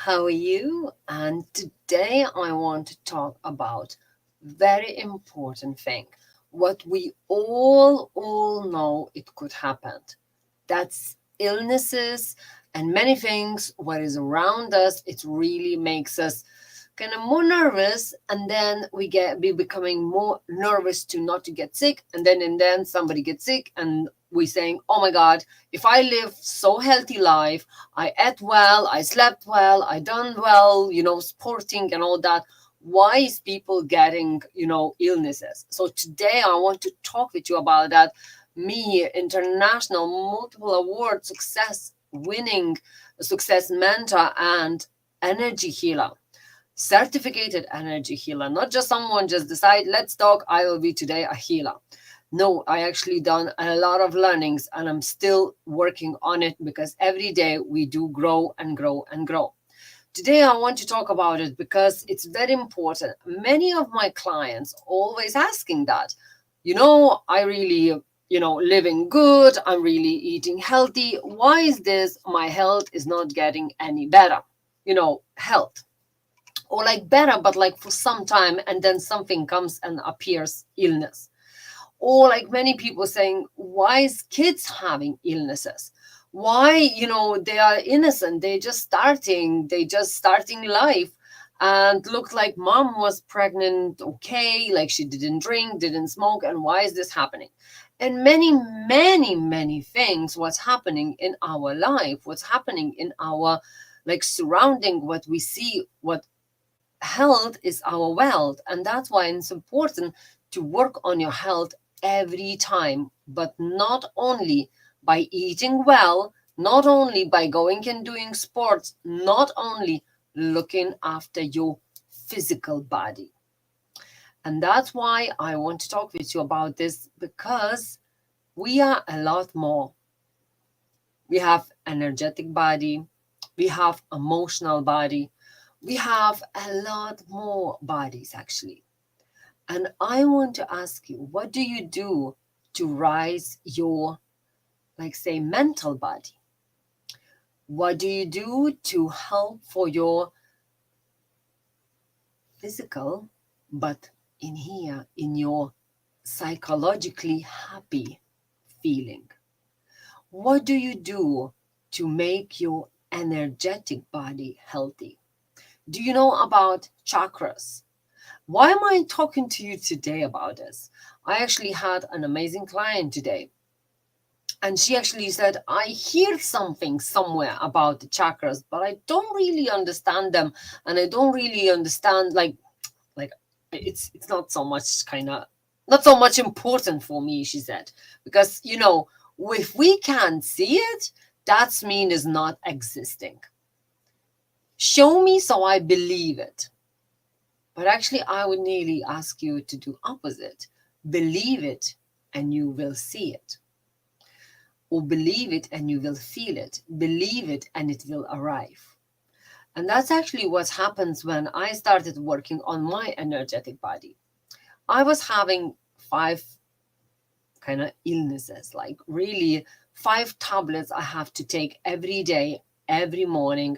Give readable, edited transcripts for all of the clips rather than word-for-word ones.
How are you? And today I want to talk about very important thing. What we all know it could happen. That's illnesses and many things what is around us. It really makes us kind of more nervous, and then we becoming more nervous to not to get sick, and then somebody gets sick and we saying, oh my god, if I live so healthy life, I ate well, I slept well, I done well, sporting and all that, why is people getting illnesses? So today I want to talk with you about that. Me, international multiple award success winning success mentor and energy healer, certificated energy healer, not just someone just decide, let's talk, I will be today a healer. No, I actually done a lot of learnings and I'm still working on it, because every day we do grow and grow and grow. Today I want to talk about it because it's very important. Many of my clients always asking that, I really, living good, I'm really eating healthy, why is this my health is not getting any better? Health, or like better, but like for some time, and then something comes and appears illness. Or like many people saying, why is kids having illnesses? Why, they are innocent, they just starting life, and look like mom was pregnant, okay, like she didn't drink, didn't smoke, and why is this happening? And many, many, many things what's happening in our life, what's happening in our like surrounding, what we see, what health is our wealth. And that's why it's important to work on your health every time, but not only by eating well, not only by going and doing sports, not only looking after your physical body. And that's why I want to talk with you about this, because we are a lot more. We have energetic body, we have emotional body, we have a lot more bodies actually. And I want to ask you, what do you do to rise your, like, say, mental body? What do you do to help for your physical, but in here, in your psychologically happy feeling? What do you do to make your energetic body healthy? Do you know about chakras? Why am I talking to you today about this? I actually had an amazing client today, and she actually said, I hear something somewhere about the chakras, but I don't really understand them, and I don't really understand like it's not so much kind of not so much important for me, she said, because if we can't see it, that's mean is not existing. Show me so I believe it. But actually, I would nearly ask you to do opposite. Believe it and you will see it. Or believe it and you will feel it. Believe it and it will arrive. And that's actually what happens when I started working on my energetic body. I was having 5 kind of illnesses, like really 5 tablets I have to take every day, every morning.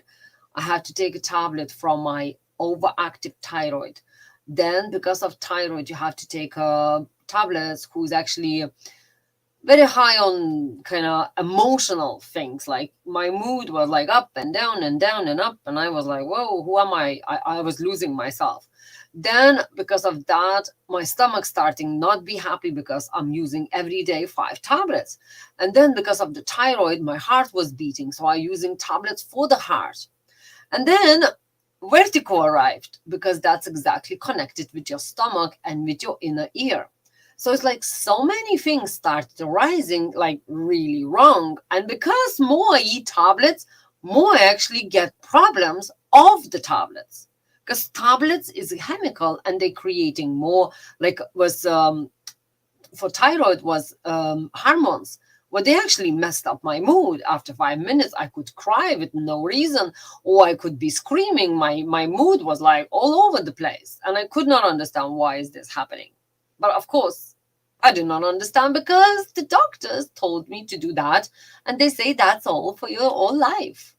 I have to take a tablet from my overactive thyroid. Then, because of thyroid, you have to take tablets who's actually very high on kind of emotional things. Like my mood was like up and down and down and up, and I was like, whoa, who am I was losing myself. Then, because of that, my stomach starting not be happy because I'm using every day 5 tablets. And then, because of the thyroid, my heart was beating, so I using tablets for the heart. And then vertigo arrived, because that's exactly connected with your stomach and with your inner ear. So it's like so many things started rising like really wrong. And because more I eat tablets, more I actually get problems of the tablets. Because tablets is a chemical and they're creating more, like was for thyroid was hormones. Well, they actually messed up my mood. After 5 minutes, I could cry with no reason, or I could be screaming. My mood was like all over the place, and I could not understand why is this happening. But of course, I did not understand, because the doctors told me to do that, and they say that's all for your whole life.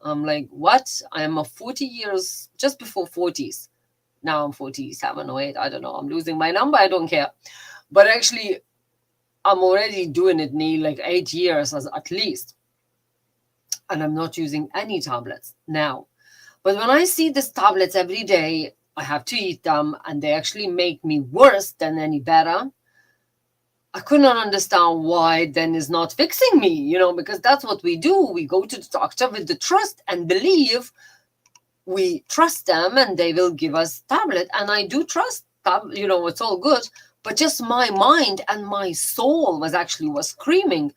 I'm like, what? I am a 40 years, just before 40s. Now I'm 47 or 8. I don't know. I'm losing my number. I don't care. But actually, I'm already doing it nearly like 8 years at least. And I'm not using any tablets now. But when I see these tablets every day, I have to eat them and they actually make me worse than any better. I could not understand why then is not fixing me, because that's what we do. We go to the doctor with the trust and believe we trust them and they will give us tablet. And I do trust them, it's all good. But just my mind and my soul was screaming,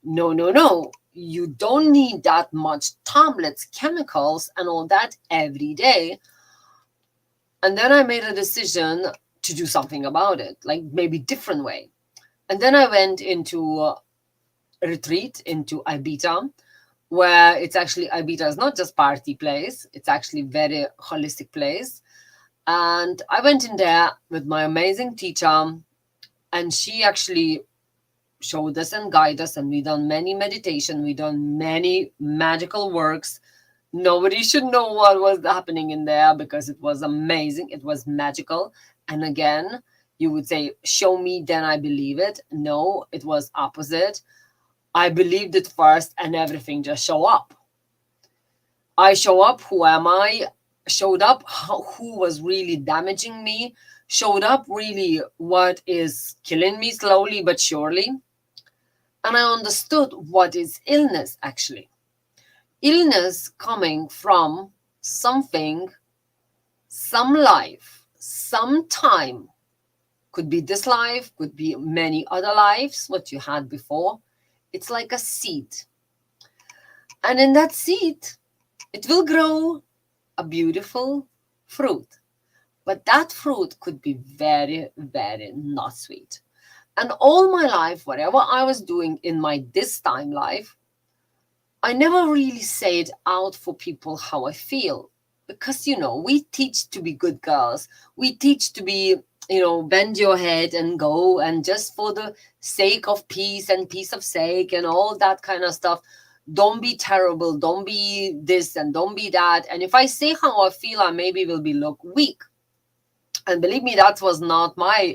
no, no, no. You don't need that much tablets, chemicals, and all that every day. And then I made a decision to do something about it, like maybe different way. And then I went into a retreat into Ibiza, where it's actually, Ibiza is not just party place, it's actually very holistic place. And I went in there with my amazing teacher, and she actually showed us and guided us, and we done many meditation, we done many magical works. Nobody should know what was happening in there because it was amazing, it was magical. And again, you would say, show me, then I believe it. No, it was opposite. I believed it first and everything just show up. I show up, who am I? Showed up who was really damaging me, showed up really what is killing me slowly but surely. And I understood what is illness actually. Illness coming from something, some life, some time. Could be this life, could be many other lives, what you had before. It's like a seed. And in that seed, it will grow a beautiful fruit. But that fruit could be very, very not sweet. And all my life, whatever I was doing in my this time life, I never really said out for people how I feel. Because, we teach to be good girls. We teach to be, bend your head and go, and just for the sake of peace and peace of sake and all that kind of stuff. Don't be terrible. Don't be this and don't be that. And if I say how I feel, I maybe will be look weak. And believe me, that was not my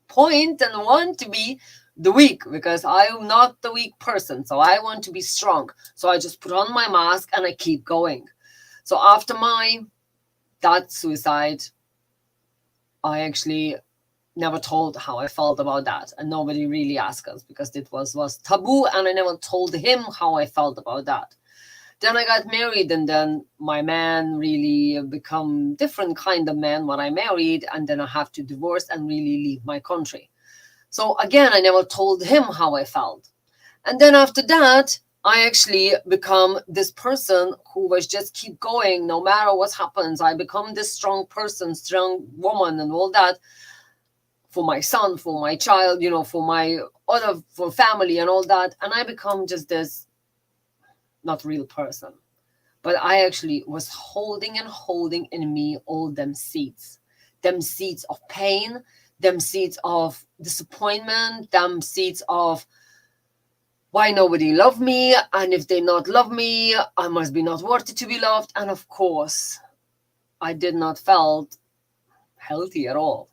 point and want to be the weak, because I'm not the weak person. So I want to be strong. So I just put on my mask and I keep going. So after that suicide, I actually never told how I felt about that. And nobody really asked us because it was taboo. And I never told him how I felt about that. Then I got married, and then my man really become different kind of man when I married. And then I have to divorce and really leave my country. So again, I never told him how I felt. And then after that, I actually become this person who was just keep going no matter what happens. I become this strong person, strong woman and all that for my son, for my child, for my for family and all that. And I become just this not real person. But I actually was holding in me all them seeds of pain, them seeds of disappointment, them seeds of why nobody love me, and if they not love me, I must be not worthy to be loved. And of course, I did not felt healthy at all.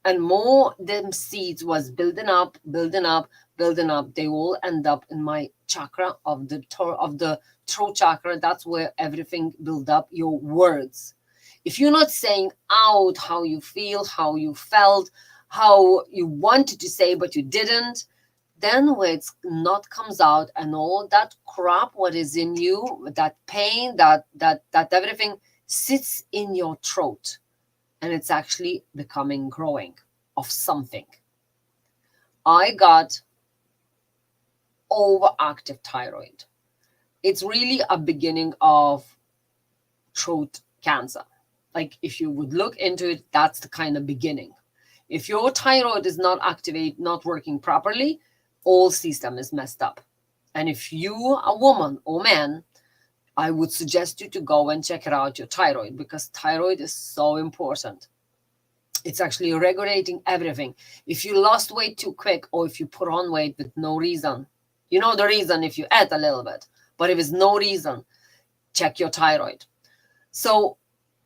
And more them seeds was building up. They all end up in my chakra of the throat chakra. That's where everything build up, your words. If you're not saying out how you feel, how you felt, how you wanted to say but you didn't, then when it's not comes out, and all that crap what is in you, that pain, that everything sits in your throat, and it's actually becoming growing of something. I got overactive thyroid. It's really a beginning of throat cancer. Like if you would look into it, that's the kind of beginning. If your thyroid is not activate, not working properly, all system is messed up. And if you, a woman or man, I would suggest you to go and check it out, your thyroid, because thyroid is so important. It's actually regulating everything. If you lost weight too quick, or if you put on weight with no reason, you know the reason if you ate a little bit, but if it's no reason, check your thyroid. So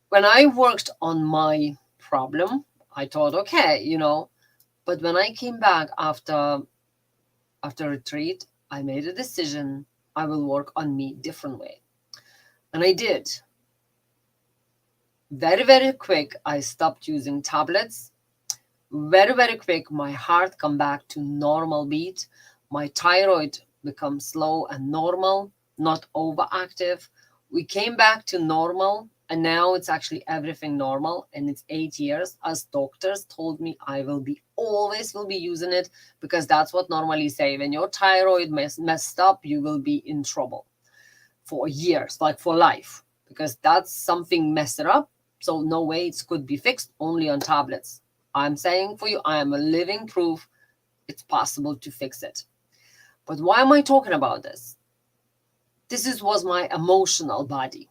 when I worked on my problem, I thought, okay, but when I came back after retreat, I made a decision. I will work on me different way. And I did. Very, very quick, I stopped using tablets. Very, very quick, my heart come back to normal beat. My thyroid becomes slow and normal, not overactive. We came back to normal, and now it's actually everything normal. And it's 8 years. As doctors told me, I will be always will be using it, because that's what normally say. When your thyroid messed up, you will be in trouble for years, like for life, because that's something messed it up. So no way it could be fixed only on tablets. I'm saying for you, I am a living proof it's possible to fix it. But why am I talking about this? Was my emotional body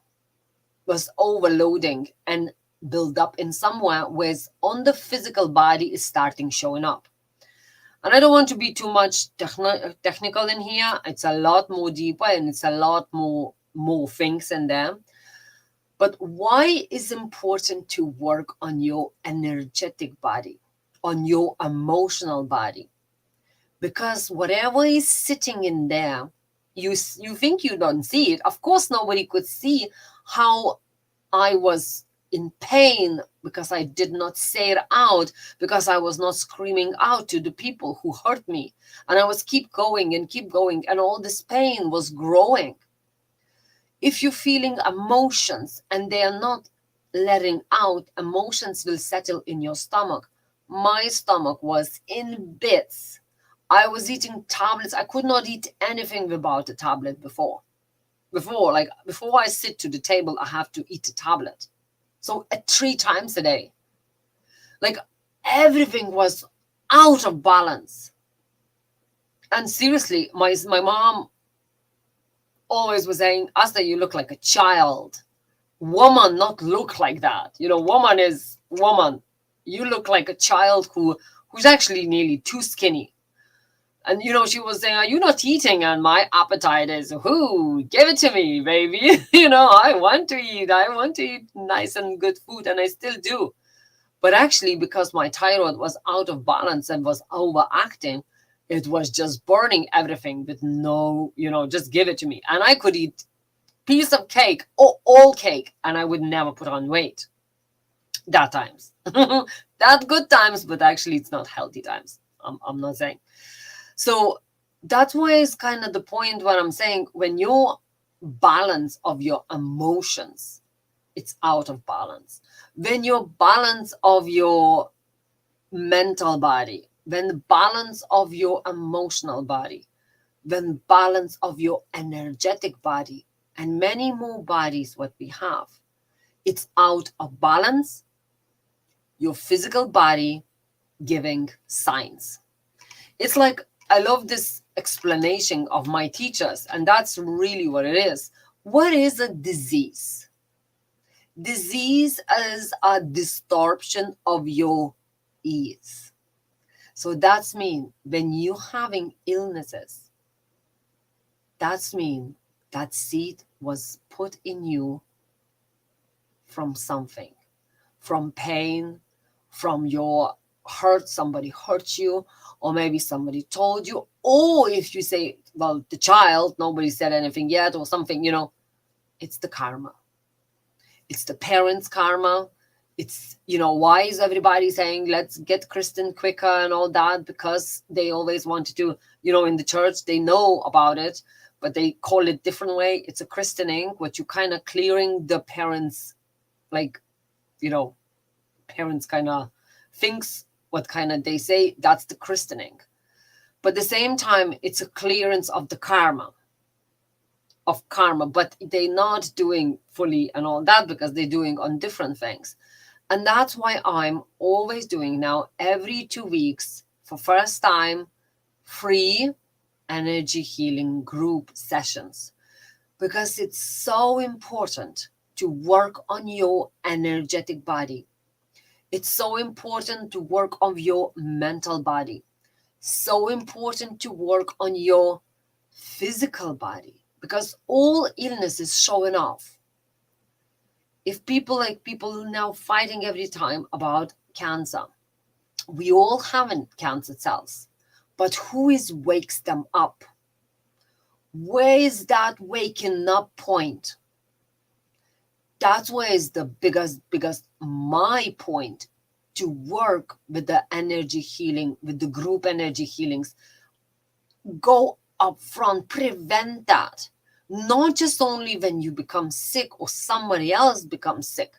was overloading and build up in somewhere, whereas on the physical body is starting showing up. And I don't want to be too much technical in here. It's a lot more deeper, and it's a lot more things in there. But why is important to work on your energetic body, on your emotional body? Because whatever is sitting in there, you think you don't see it. Of course, nobody could see how I was in pain because I did not say it out, because I was not screaming out to the people who hurt me. And I was keep going, and all this pain was growing. If you're feeling emotions and they are not letting out, emotions will settle in your stomach. My stomach was in bits. I was eating tablets. I could not eat anything without a tablet before. Before I sit to the table, I have to eat a tablet. So 3 times a day. Like everything was out of balance. And seriously, my mom always was saying, Asta, you look like a child. Woman not look like that. Woman is woman. You look like a child who's actually nearly too skinny. And she was saying, are you not eating? And my appetite is, who? Give it to me, baby. I want to eat. I want to eat nice and good food, and I still do. But actually, because my thyroid was out of balance and was overacting, it was just burning everything with no, just give it to me. And I could eat piece of cake or all cake, and I would never put on weight. That times. That good times, but actually it's not healthy times. I'm not saying. So that's why it's kind of the point where I'm saying, when your balance of your emotions, it's out of balance. When your balance of your mental body, when the balance of your emotional body, when balance of your energetic body, and many more bodies what we have, it's out of balance, your physical body giving signs. It's like, I love this explanation of my teachers, and that's really what it is. What is a disease? Disease is a distortion of your ease. So that's mean when you're having illnesses, that's mean that seed was put in you from something, from pain, from your hurt, somebody hurt you, or maybe somebody told you, or if you say, well, the child, nobody said anything yet, or something, it's the karma. It's the parents' karma. It's, why is everybody saying, let's get Christian quicker and all that? Because they always wanted to, in the church, they know about it, but they call it different way. It's a christening, what you kind of clearing the parents, like, parents kind of thinks what kind of they say, that's the christening. But at the same time, it's a clearance of the karma, but they're not doing fully and all that, because they're doing on different things. And that's why I'm always doing now every 2 weeks, for first time, free energy healing group sessions, because it's so important to work on your energetic body. It's so important to work on your mental body. So important to work on your physical body, because all illness is showing off. If people now fighting every time about cancer, we all have cancer cells, but who is wakes them up? Where is that waking up point? That's where is the biggest my point, to work with the energy healing, with the group energy healings. Go up front, prevent that. Not just only when you become sick or somebody else becomes sick,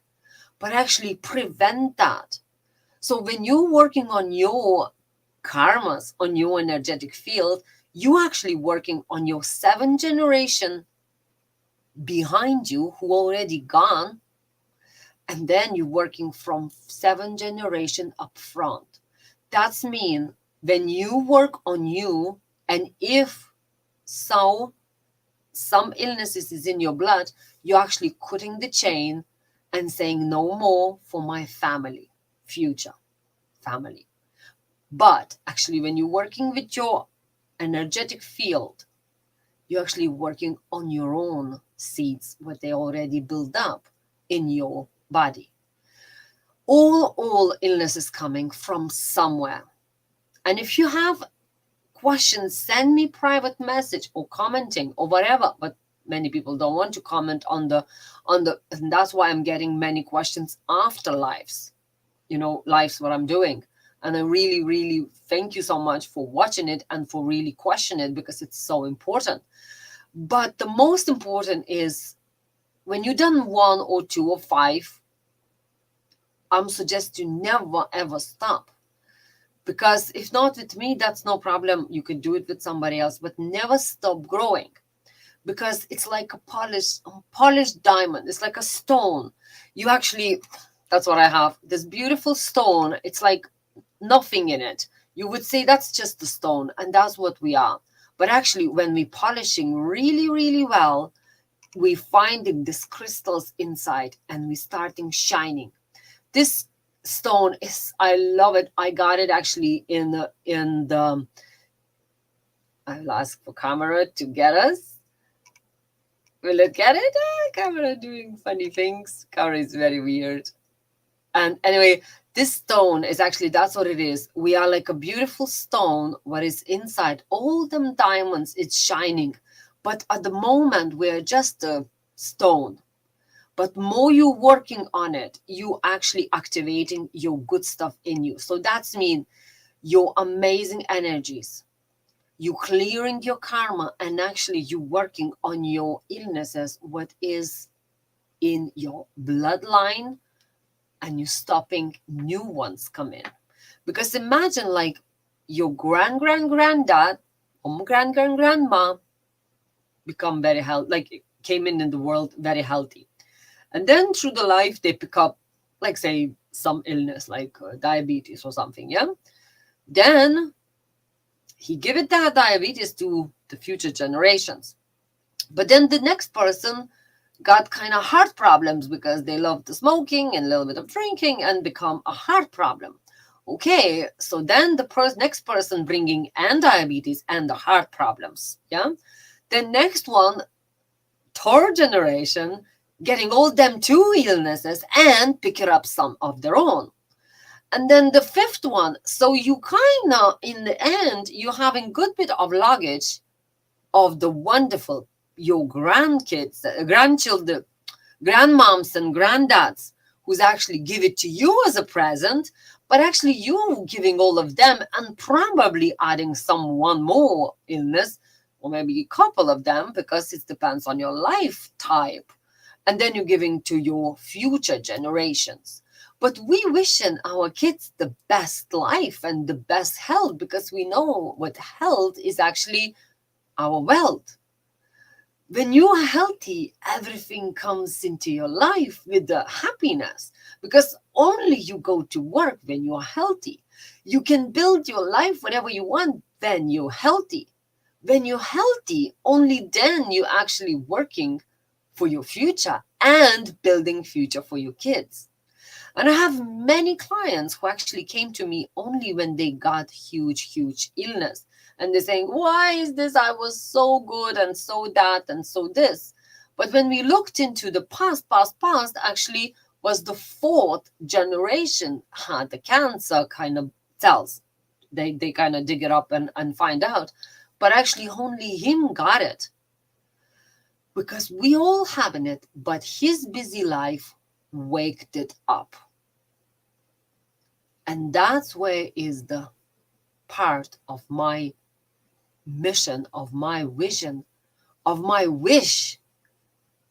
but actually prevent that. So when you're working on your karmas, on your energetic field, you actually working on your 7th generation behind you who already gone, and then you're working from 7th generation up front. That's mean when you work on you, and if so some illnesses is in your blood, you're actually cutting the chain and saying no more for my family, future family. But actually when you're working with your energetic field, you're actually working on your own seeds, what they already build up in your body. All illnesses coming from somewhere. And if you have questions, send me private message or commenting or whatever. But many people don't want to comment on the and that's why I'm getting many questions after lives, lives what I'm doing. And I really thank you so much for watching it and for really questioning it, because it's so important. But the most important is when you've done 1 or 2 or 5, I'm suggest you never ever stop. Because if not with me, that's no problem. You could do it with somebody else, but never stop growing. Because it's like a polished diamond. It's like a stone. You actually, that's what I have. This beautiful stone. It's like nothing in it. You would say that's just a stone, and that's what we are. But actually, when we polishing really well, we finding these crystals inside, and we starting shining. This stone is, I love it. I got it actually in the I'll ask for camera to get us. We look at it. Camera doing funny things. Camera is very weird. And anyway, this stone is actually, that's what it is. We are like a beautiful stone. What is inside, all them diamonds, it's shining. But at the moment, we're just a stone. But more you working on it, you actually activating your good stuff in you. So that's mean your amazing energies. You clearing your karma, and actually you working on your illnesses, what is in your bloodline, and you stopping new ones come in. Because imagine like your granddad or grandma become very healthy, like came in the world very healthy. And then through the life, they pick up, like say, some illness, like diabetes or something, yeah? Then he give it that diabetes to the future generations. But then the next person got kind of heart problems because they love the smoking and a little bit of drinking and become a heart problem. Okay, so then the next person bringing and diabetes and the heart problems, yeah? The next one, third generation, getting all them 2 illnesses and picking up some of their own. And then the 5th one, so you kind of, in the end, you're having good bit of luggage of the wonderful, your grandkids, grandchildren, grandmoms and granddads, who's actually give it to you as a present, but actually you giving all of them and probably adding one more illness, or maybe a couple of them, because it depends on your life type. And then you're giving to your future generations. But we wishing our kids the best life and the best health, because we know what health is actually our wealth. When you are healthy, everything comes into your life with the happiness, because only you go to work when you are healthy. You can build your life whatever you want when you're healthy. When you're healthy, only then you're actually working for your future and building future for your kids. And I have many clients who actually came to me only when they got huge illness. And they're saying, why is this? I was so good and so that and so this. But when we looked into the past, actually was the fourth generation had the cancer kind of cells. They kind of dig it up and find out. But actually only him got it. Because we all having it, but his busy life waked it up. And that's where is the part of my mission, of my vision, of my wish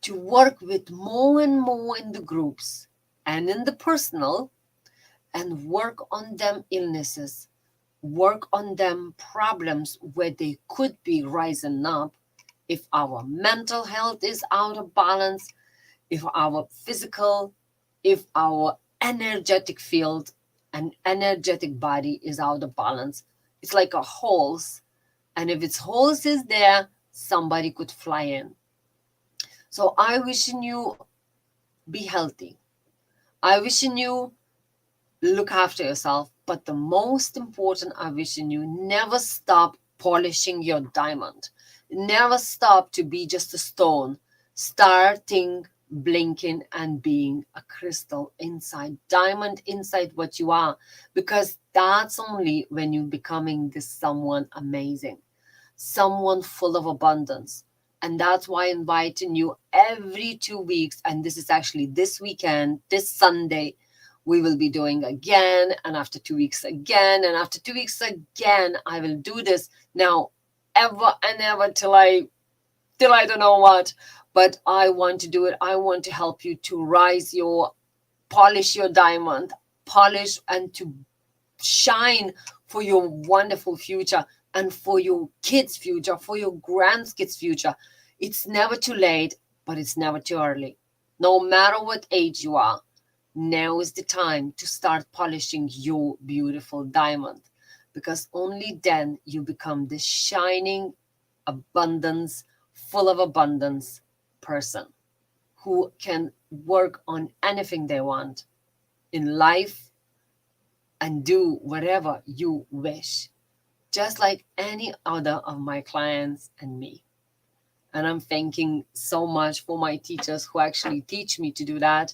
to work with more and more in the groups and in the personal, and work on them illnesses, work on them problems where they could be rising up if our mental health is out of balance, if our physical, if our energetic field and energetic body is out of balance. It's like a holes, and if its holes is there, somebody could fly in. So I wishing you be healthy. I wishing you look after yourself, but the most important, I wishing you never stop polishing your diamond. Never stop to be just a stone. Starting blinking and being a crystal inside, diamond inside what you are, because that's only when you're becoming this someone amazing, someone full of abundance. And that's why I'm inviting you every 2 weeks. And this is actually this weekend, this Sunday, we will be doing again. And after 2 weeks again. And after 2 weeks again, I will do this now ever and ever till I don't know what. But I want to do it. I want to help you to polish your diamond, polish and to shine for your wonderful future and for your kids' future, for your grandkids' future. It's never too late, but it's never too early. No matter what age you are, now is the time to start polishing your beautiful diamond, because only then you become this shining abundance, full of abundance person who can work on anything they want in life and do whatever you wish, just like any other of my clients and me. And I'm thanking so much for my teachers who actually teach me to do that,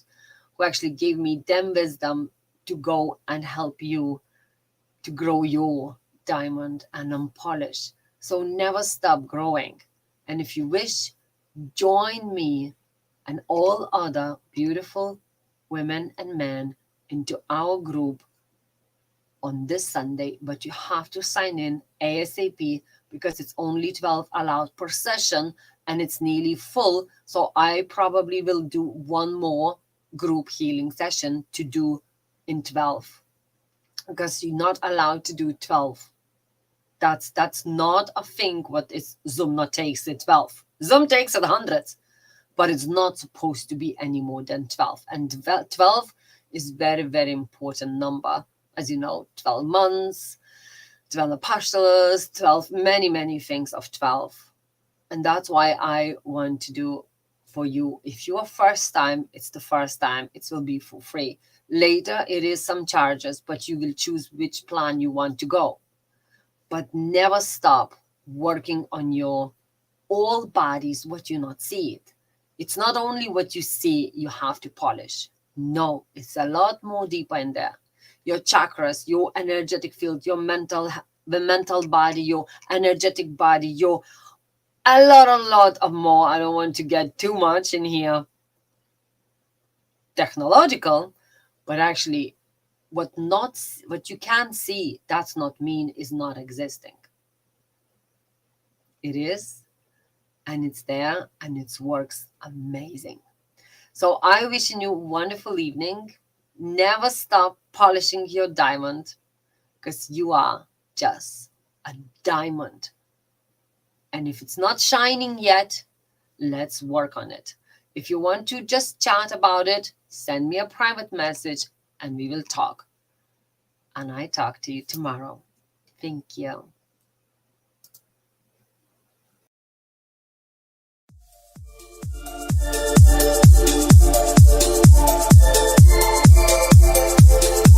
who actually gave me them wisdom to go and help you to grow your diamond and unpolish. So never stop growing. And if you wish, join me and all other beautiful women and men into our group on this Sunday, but you have to sign in ASAP because it's only 12 allowed per session and it's nearly full. So I probably will do one more group healing session to do in 12, because you're not allowed to do 12. That's not a thing what is Zoom not takes it 12. Zoom takes it hundreds, but it's not supposed to be any more than 12. And 12 is very, very important number. As you know, 12 months, 12 apostles, 12, many, many things of 12. And that's why I want to do for you. If you are first time, it's the first time. It will be for free. Later, it is some charges, but you will choose which plan you want to go. But never stop working on your all bodies, what you not see it. It's not only what you see you have to polish. No, it's a lot more deeper in there. Your chakras, your energetic field, the mental body, your energetic body, your a lot of more. I don't want to get too much in here technological, but actually what you can't see, that's not mean is not existing. It is, and it's there, and it works amazing. So I wishing you a wonderful evening. Never stop polishing your diamond, because you are just a diamond. And if it's not shining yet, let's work on it. If you want to just chat about it, send me a private message and we will talk. And I talk to you tomorrow. Thank you.